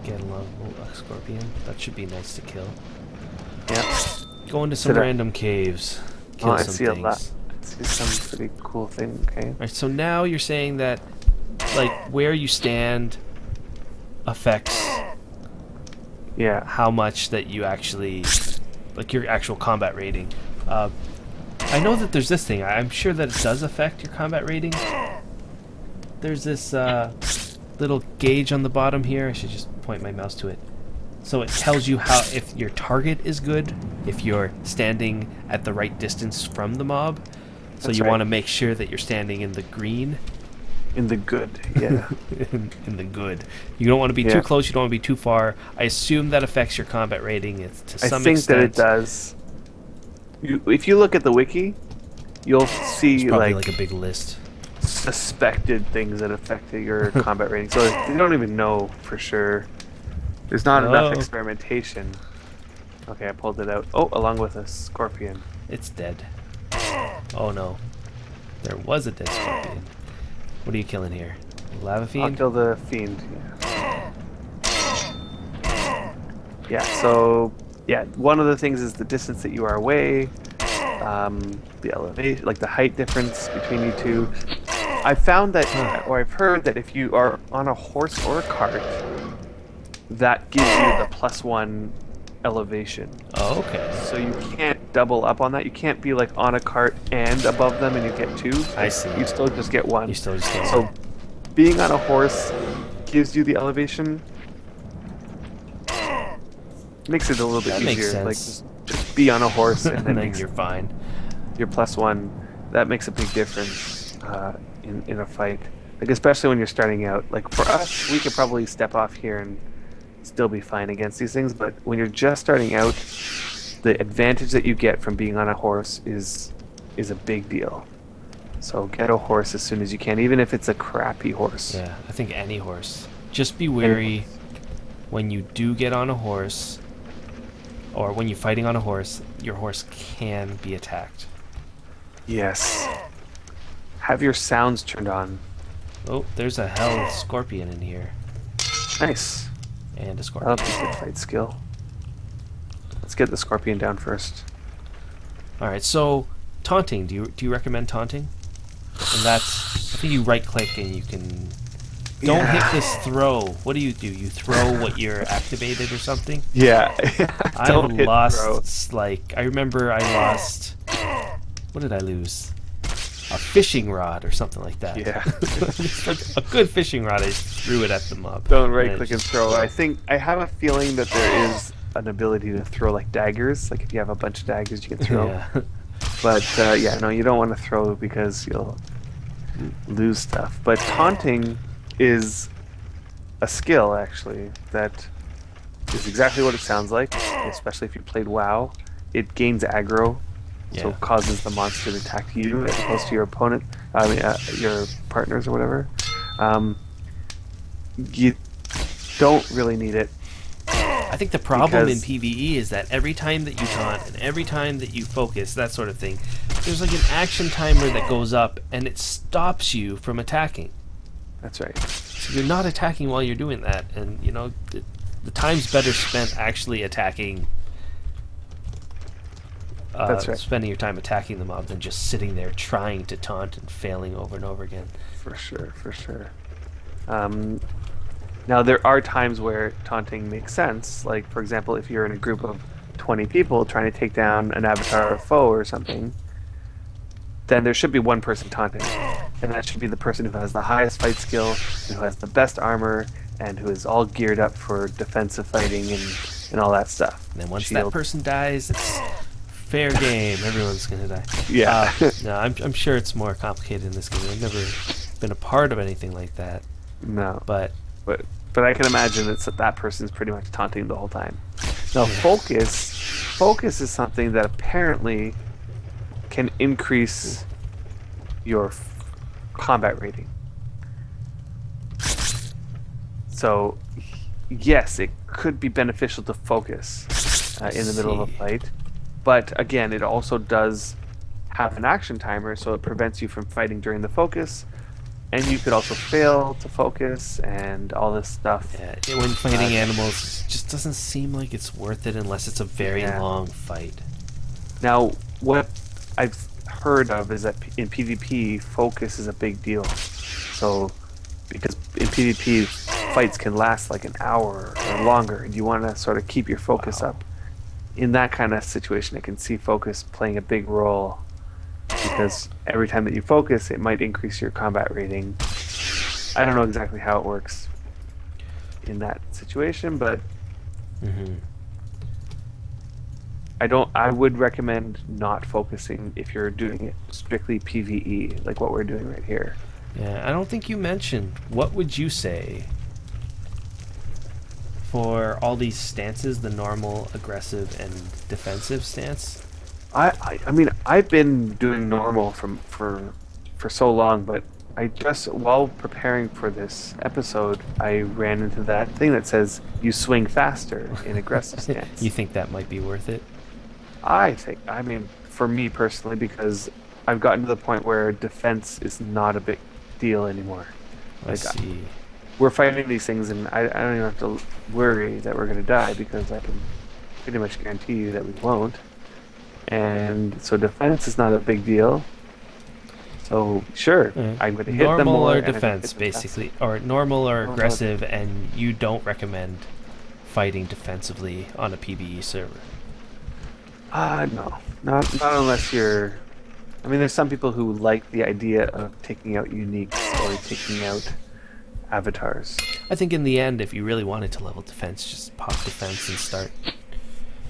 get along. Oh, a scorpion. That should be nice to kill. Yep. Go into some Sit up. random caves. Kill I some see things. a lot. I see some pretty cool thing. Okay. Alright, so now you're saying that like where you stand affects Yeah. how much that you actually like your actual combat rating. I know that there's this thing. I'm sure that it does affect your combat rating. There's this little gauge on the bottom here. I should just point my mouse to it. So it tells you how, if your target is good, if you're standing at the right distance from the mob. So That's you right. want to make sure that you're standing in the green. In the good, yeah. in the good. You don't want to be Yeah. too close, you don't want to be too far. I assume that affects your combat rating to I some think extent. that it does. If you look at the wiki, you'll see It's probably like like a big list. suspected things that affect your combat rating. So you don't even know for sure. There's not enough Oh. experimentation. Okay, I pulled it out. Oh, along with a scorpion. It's dead. Oh no. There was a dead scorpion. What are you killing here? Lava I'll fiend? kill the fiend. Yeah. So yeah, one of the things is the distance that you are away, the elevation, like the height difference between you two. I found that, or I've heard that if you are on a horse or a cart, that gives you the +1 elevation. Oh, okay. So you can't double up on that. You can't be like on a cart and above them and you get 2. I see. You still just get 1. You still just get So one. being on a horse gives you the elevation. Makes it a little bit That easier. makes Like sense. just be on a horse and And then then you're fine. your +1. That makes a big difference in a fight. Like especially when you're starting out. Like for us, we could probably step off here and still be fine against these things. But when you're just starting out, the advantage that you get from being on a horse is a big deal. So get a horse as soon as you can, even if it's a crappy horse. Yeah, I think any horse. Just be wary when you do get on a horse, or when you're fighting on a horse, your horse can be attacked. Yes. Have your sounds turned on. Oh, there's a hell scorpion in here. Nice. And a That'll scorpion. be a good fight skill. Let's get the scorpion down first. Alright, so taunting. Do you recommend taunting? And that's, I think you right click and you can. Don't hit this throw. What do? You throw what you're activated or something? Yeah. I've lost, like, I remember I lost, what did I lose? A fishing rod or something like that. Yeah. Like a good fishing rod, I just threw it at the mob. Don't And right it click and just- throw. I have a feeling that there is an ability to throw like daggers. Like if you have a bunch of daggers, you can throw. Yeah. But yeah, no, you don't want to throw because you'll lose stuff. But taunting is a skill actually that is exactly what it sounds like. Especially if you played WoW, it gains aggro. So Yeah. it causes the monster to attack you as opposed to your opponent, your partners or whatever. You don't really need it. I think the problem in Because- PvE is that every time that you taunt and every time that you focus, that sort of thing, there's like an action timer that goes up and it stops you from attacking. That's right. So you're not attacking while you're doing that, and you know the time's better spent actually attacking. That's right. Spending your time attacking the mob than just sitting there trying to taunt and failing over and over again. For sure, for sure. Now there are times where taunting makes sense. Like for example, if you're in a group of 20 people trying to take down an avatar or foe or something, then there should be one person taunting, and that should be the person who has the highest fight skill, and who has the best armor, and who is all geared up for defensive fighting and all that stuff. And then once that Shield. person dies, it's fair game. Everyone's gonna die. Yeah. No, I'm sure it's more complicated in this game. I've never been a part of anything like that, No. but But I can imagine that person's pretty much taunting the whole time. Now, Yeah. focus is something that apparently can increase your combat rating. So, yes, it could be beneficial to focus in the middle of a see. fight, but again, it also does have an action timer, so it prevents you from fighting during the focus. And you could also fail to focus and all this stuff. yeah, when fighting animals, it just doesn't seem like it's worth it unless it's a very Yeah. long fight. Now, what I've heard of is that in PvP, focus is a big deal. So, because in PvP, fights can last like an hour or longer, and you want to sort of keep your focus Wow. up. in that kind of situation, I can see focus playing a big role because every time that you focus, it might increase your combat rating. I don't know exactly how it works in that situation, but Mm-hmm. I would recommend not focusing if you're doing it strictly PvE, like what we're doing right here. Yeah, I don't think you mentioned. What would you say for all these stances, the normal, aggressive, and defensive stance? I mean, I've been doing normal for so long, but I just, while preparing for this episode, I ran into that thing that says you swing faster in aggressive stance. You think that might be worth it? I mean, for me personally, because I've gotten to the point where defense is not a big deal anymore. I Like, see. we're fighting these things, and I don't even have to worry that we're going to die because I can pretty much guarantee you that we won't. And so defense is not a big deal. So sure, I'm going to hit them Normal more. or and I'm gonna defense, hit them faster. basically, or normal or Normal. aggressive, and you don't recommend fighting defensively on a PvE server. No, not unless you're. I mean, there's some people who like the idea of taking out uniques or taking out avatars. I think in the end, if you really wanted to level defense, just pop defense and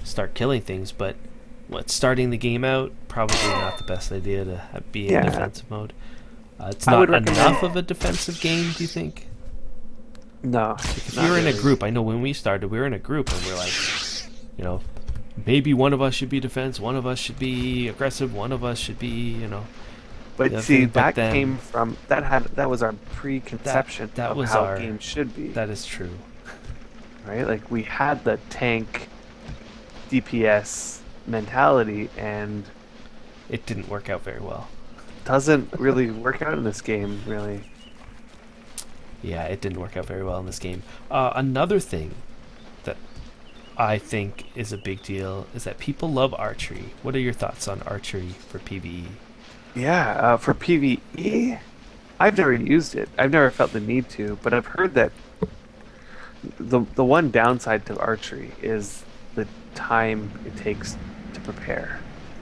start killing things. But starting the game out, probably not the best idea to be in Yeah. defensive mode. It's I not would recommend- enough of a defensive game, do you think? No, If not you're in a really. group, I know when we started, we were in a group and we're like, you know, maybe one of us should be defense, one of us should be aggressive, one of us should be, you know. But the see, thing, but that then- came from that was our preconception that of was how our- games should be, That is true. right? Like we had the tank DPS mentality, and It didn't work out very well. doesn't really work out in this game, really. Yeah, it didn't work out very well in this game. Another thing that I think is a big deal is that people love archery. What are your thoughts on archery for PvE? Yeah, for PvE, I've never used it. I've never felt the need to, but I've heard that the one downside to archery is the time it takes to prepare.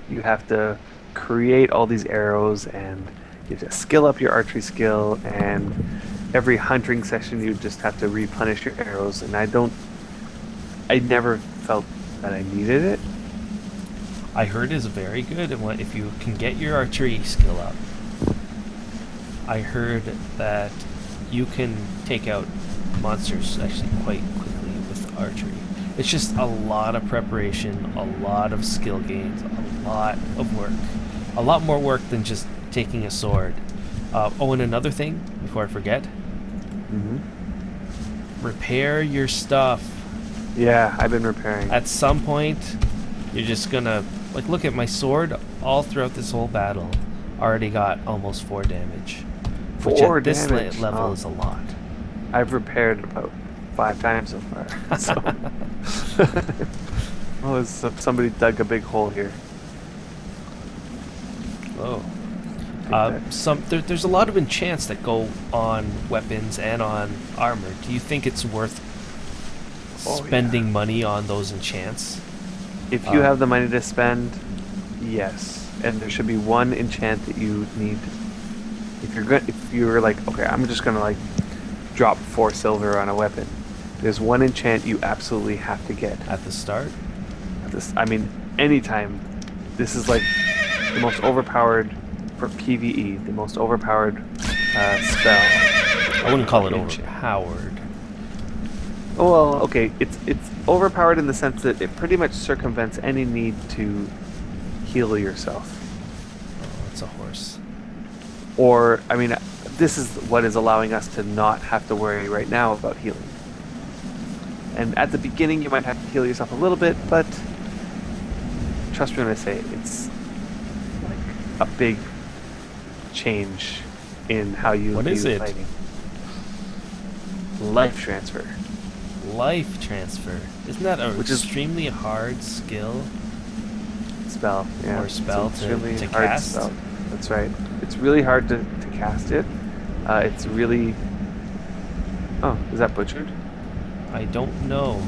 You have to create all these arrows, and you have to skill up your archery skill, and every hunting session you just have to replenish your arrows, and I never felt that I needed it. I heard is very good, and if you can get your archery skill up. I heard that you can take out monsters actually quite quickly with archery. It's just a lot of preparation, a lot of skill gains, a lot of work. A lot more work than just taking a sword. And another thing, before I forget, repair your stuff. Yeah, I've been repairing. At some point, you're just gonna, like, look at my sword, all throughout this whole battle, already got almost 4 damage. Which 4 at this damage. level Oh. is a lot. I've repaired about 5 times so far. So, oh, somebody dug a big hole here. Whoa. Take that. There's a lot of enchants that go on weapons and on armor. Do you think it's worth Oh, spending money on those enchants? If you have the money to spend, yes, and there should be one enchant that you need. If you're like, okay, I'm just gonna like drop 4 silver on a weapon. There's one enchant you absolutely have to get. At the start? I mean, anytime. This is like the most overpowered for PvE, the most overpowered spell. I wouldn't call it Enchant. overpowered. Oh, well, okay, it's overpowered in the sense that it pretty much circumvents any need to heal yourself. Oh, it's a horse. Or, I mean, this is what is allowing us to not have to worry right now about healing. And at the beginning, you might have to heal yourself a little bit, but trust me when I say it, it's like a big change in how you What is view it? fighting. Life transfer. Life transfer. Isn't that a Which is- extremely hard skill? Spell, yeah. Or It's spell an to extremely hard cast? spell. That's right. It's really hard to cast it. It's really... Oh, is that butchered? I don't know.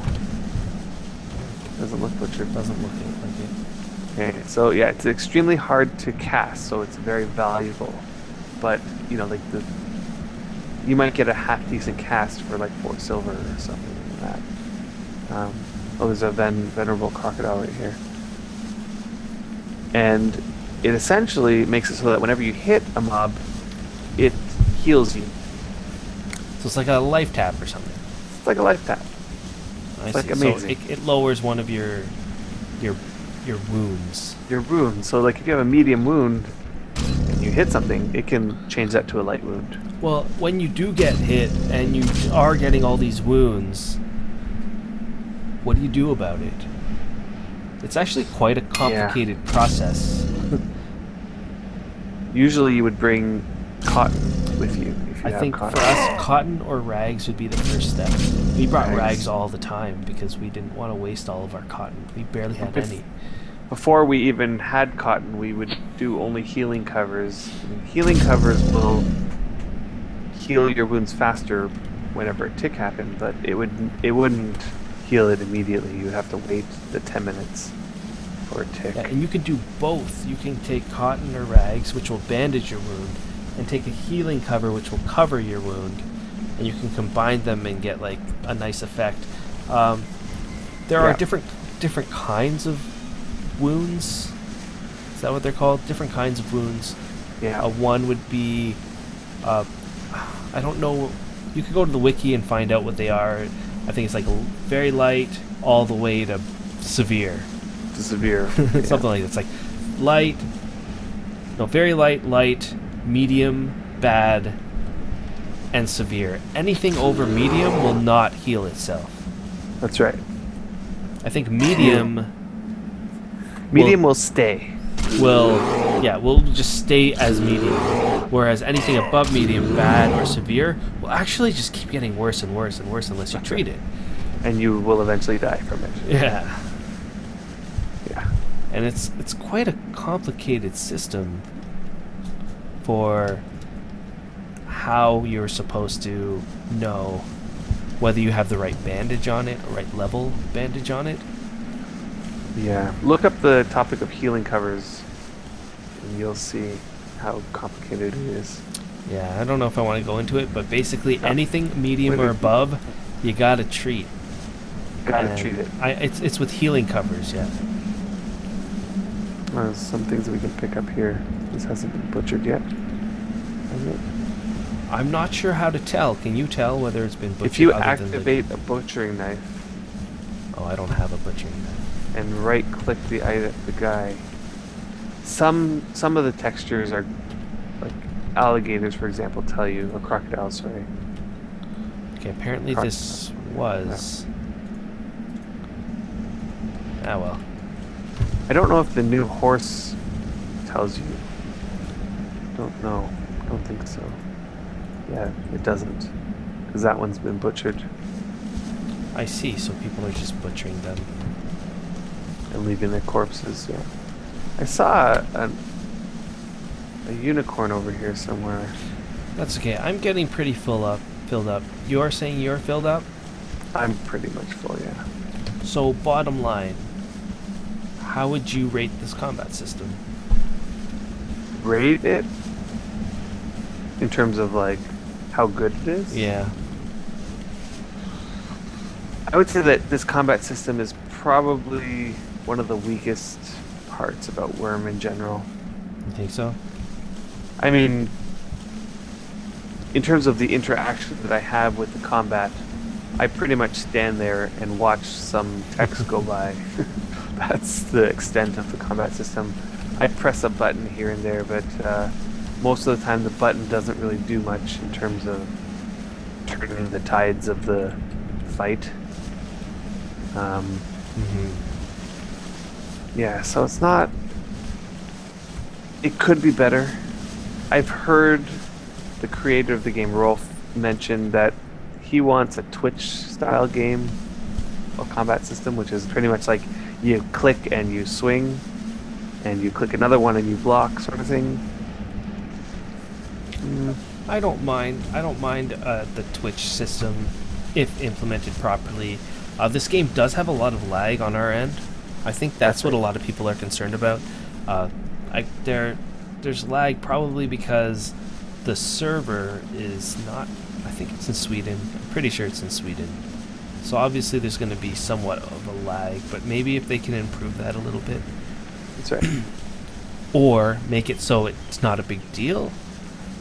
Doesn't look butchered. Doesn't look like it. Okay, so yeah, it's extremely hard to cast, so it's very valuable. But you know, like you might get a half decent cast for like 4 silver or something like that. Oh, there's a venerable crocodile right here, and it essentially makes it so that whenever you hit a mob, it heals you. So it's like a life tap or something. It's like a life tap. I like see. amazing. So it lowers one of your wounds. Your wound. So like if you have a medium wound and you hit something, it can change that to a light wound. Well, when you do get hit and you are getting all these wounds, what do you do about it? It's actually quite a complicated process. Usually you would bring cotton with you if you I have think cotton. for us, cotton or rags would be the first step. We brought Rags. rags all the time because we didn't want to waste all of our cotton. We barely had any. Before we even had cotton, we would do only healing covers. And healing covers will heal your wounds faster whenever a tick happened, but it wouldn't heal it immediately. You would have to wait the 10 minutes for a tick. Yeah, and you can do both. You can take cotton or rags, which will bandage your wound, and take a healing cover, which will cover your wound, and you can combine them and get like a nice effect. There are different kinds of wounds. Is that what they're called? Different kinds of wounds. Yeah. One would be, I don't know. You could go to the wiki and find out what they are. I think it's like very light all the way to severe. To severe. Something like that. It's like light, no, very light, light, medium, bad, and severe. Anything over medium will not heal itself. That's right. I think medium will stay. will just stay as medium. Whereas anything above medium, bad, or severe will actually just keep getting worse and worse and worse unless you treat it. And you will eventually die from it. Yeah. Yeah. And it's quite a complicated system for how you're supposed to know whether you have the right bandage on it or right level bandage on it. Yeah. Look up the topic of healing covers and you'll see how complicated it is. Yeah, I don't know if I want to go into it, but basically anything medium Wait, or above, you gotta treat. Gotta treat it. It's with healing covers, yeah. Some things that we can pick up here. This hasn't been butchered yet. Has it? I'm not sure how to tell. Can you tell whether it's been butchered? If you other than activate a butchering knife Oh, I don't have a butchering knife. and right-click the guy, some of the textures are like alligators, for example, tell you, or crocodiles, sorry. Okay, apparently this was... Ah, well. I don't know if the new horse tells you. Don't know. I don't think so. Yeah, it doesn't. Because that one's been butchered I see, so people are just butchering them. and leaving their corpses, yeah. I saw a unicorn over here somewhere. That's okay. I'm getting pretty filled up. You're saying you're filled up? I'm pretty much full, yeah. So, bottom line, how would you rate this combat system? Rate it? In terms of, like, how good it is? Yeah. I would say that this combat system is probably one of the weakest parts about Wurm in general. You think so? I mean, in terms of the interaction that I have with the combat, I pretty much stand there and watch some text go by. That's the extent of the combat system. I press a button here and there, but most of the time the button doesn't really do much in terms of turning the tides of the fight. Yeah, so it's not... It could be better. I've heard the creator of the game, Rolf, mention that he wants a Twitch-style game or combat system, which is pretty much like you click and you swing, and you click another one and you block, sort of thing. I don't mind the Twitch system if implemented properly. This game does have a lot of lag on our end. I think that's what a lot of people are concerned about. Uh, there's lag probably because the server is not. I think it's in Sweden. I'm pretty sure it's in Sweden. So obviously there's going to be somewhat of a lag, but maybe if they can improve that a little bit, That's right. or make it so it's not a big deal.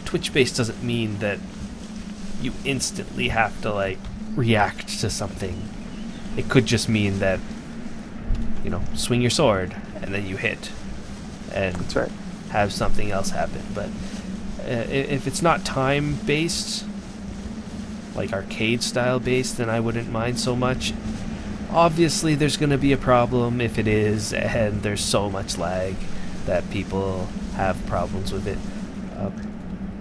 Twitch based doesn't mean that you instantly have to like react to something. It could just mean that, you know, swing your sword and then you hit and That's right. have something else happen. But if it's not time based, like arcade style based, then I wouldn't mind so much. Obviously there's going to be a problem if it is, and there's so much lag that people have problems with it.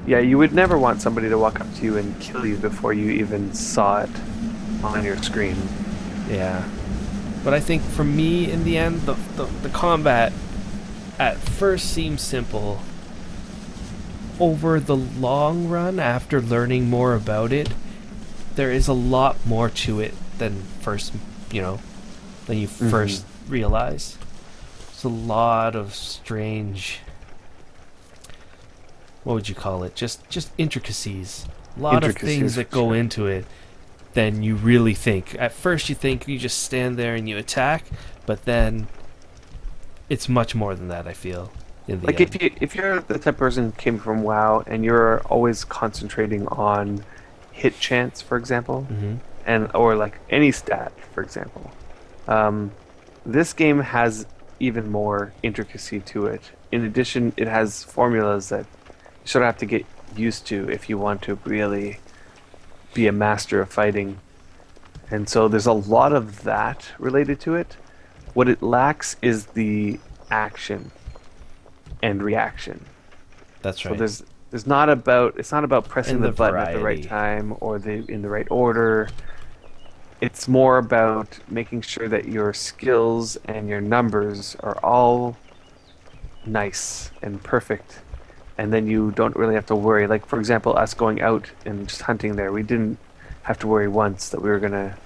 Yeah, you would never want somebody to walk up to you and kill you before you even saw it on your screen. Yeah. But I think for me, in the end, the combat at first seems simple. Over the long run, after learning more about it, there is a lot more to it than you first realize. It's a lot of strange, what would you call it? Just intricacies. A lot of things that go into it than you really think. At first you think you just stand there and you attack, but then it's much more than that, I feel. In the Like end. if you're the type of person who came from WoW and you're always concentrating on hit chance, for example, and or like any stat, for example, this game has even more intricacy to it. In addition, it has formulas that you sort of have to get used to if you want to really be a master of fighting. And so there's a lot of that related to it. What it lacks is the action and reaction. That's right. So it's not about pressing And the the button at the right variety. time or in the right order. It's more about making sure that your skills and your numbers are all nice and perfect, and then you don't really have to worry. Like, for example, us going out and just hunting there, we didn't have to worry once that we were gonna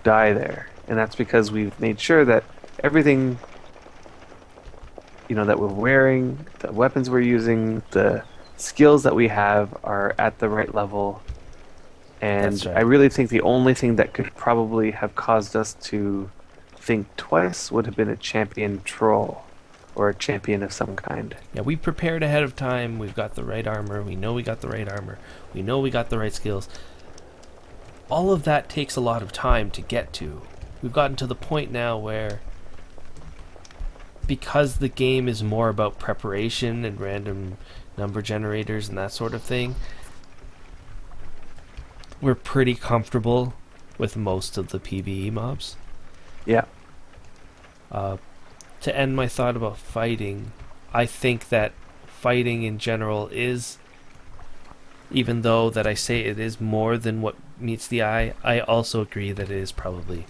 die there, and that's because we've made sure that everything, that we're wearing, the weapons we're using, the skills that we have are at the right level. And That's right. I really think the only thing that could probably have caused us to think twice would have been a champion troll or a champion of some kind. Yeah, we prepared ahead of time. We've got the right armor. We know we got the right armor. We know we got the right skills. All of that takes a lot of time to get to. We've gotten to the point now where, because the game is more about preparation and random number generators and that sort of thing, we're pretty comfortable with most of the PvE mobs. Yeah. To end my thought about fighting, I think that fighting in general is, even though that I say it is more than what meets the eye, I also agree that it is probably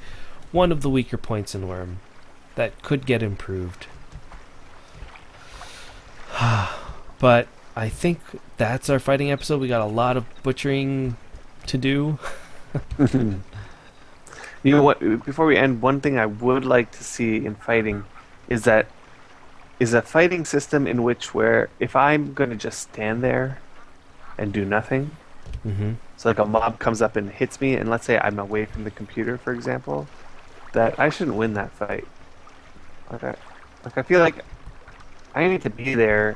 one of the weaker points in Wurm that could get improved. But I think that's our fighting episode. We got a lot of butchering to do. You know what? Before we end, one thing I would like to see in fighting is a fighting system in which where if I'm going to just stand there and do nothing, so like a mob comes up and hits me, and let's say I'm away from the computer, for example, that I shouldn't win that fight. I feel like I need to be there.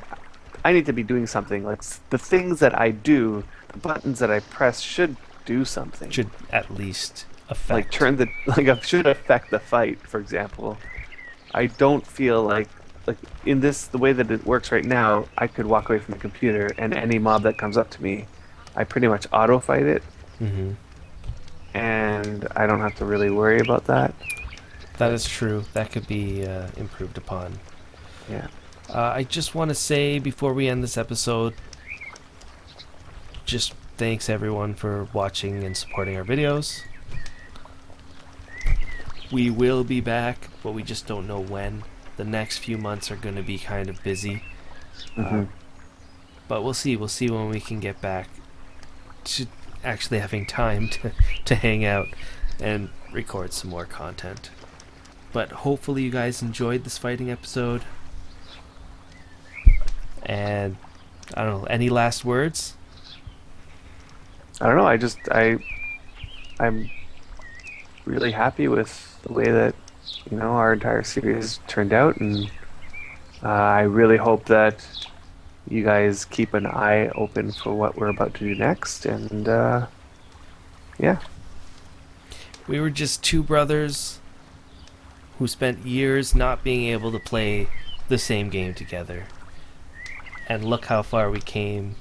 I need to be doing something. Like the things that I do, the buttons that I press should do something. Should at least affect. Should affect the fight, for example. I don't feel like in the way that it works right now, I could walk away from the computer and any mob that comes up to me, I pretty much auto fight it, and I don't have to really worry about that. That is true. That could be improved upon. Yeah. I just want to say before we end this episode, just thanks everyone for watching and supporting our videos. We will be back, but we just don't know when. The next few months are going to be kind of busy. But we'll see. We'll see when we can get back to actually having time to hang out. and record some more content. But hopefully you guys enjoyed this fighting episode. And I don't know, any last words? I don't know. I'm really happy with the way that our entire series turned out, and I really hope that you guys keep an eye open for what we're about to do next. And yeah, We were just two brothers who spent years not being able to play the same game together. And look how far we came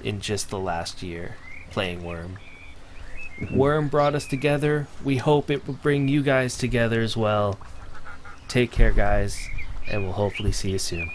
in just the last year playing Wurm. Wurm brought us together. We hope it will bring you guys together as well. Take care, guys, and we'll hopefully see you soon.